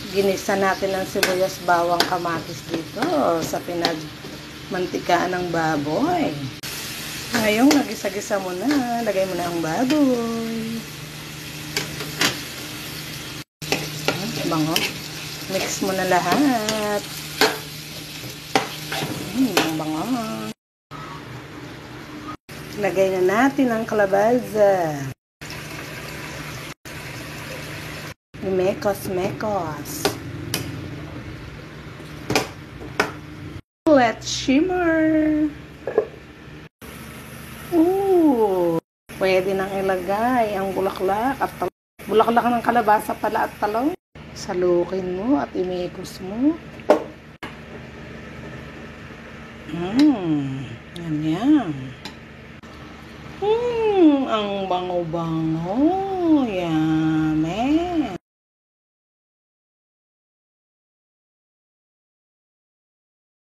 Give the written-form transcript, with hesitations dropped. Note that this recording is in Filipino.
Ginisa natin ng sibuyas, bawang, kamatis dito sa pinagmantikaan ng baboy. Ngayon, nagisa-gisa mo na. Lagay mo na ang baboy. Bango. Mix mo na lahat. Bango. Lagay na natin ang kalabaza. Mekos. Let's shimmer. Pwede nang ilagay ang bulaklak at talong. Bulaklak ng kalabasa pala at talong. Salukin mo at imikos mo. Yan. Ang bango-bango. Yan.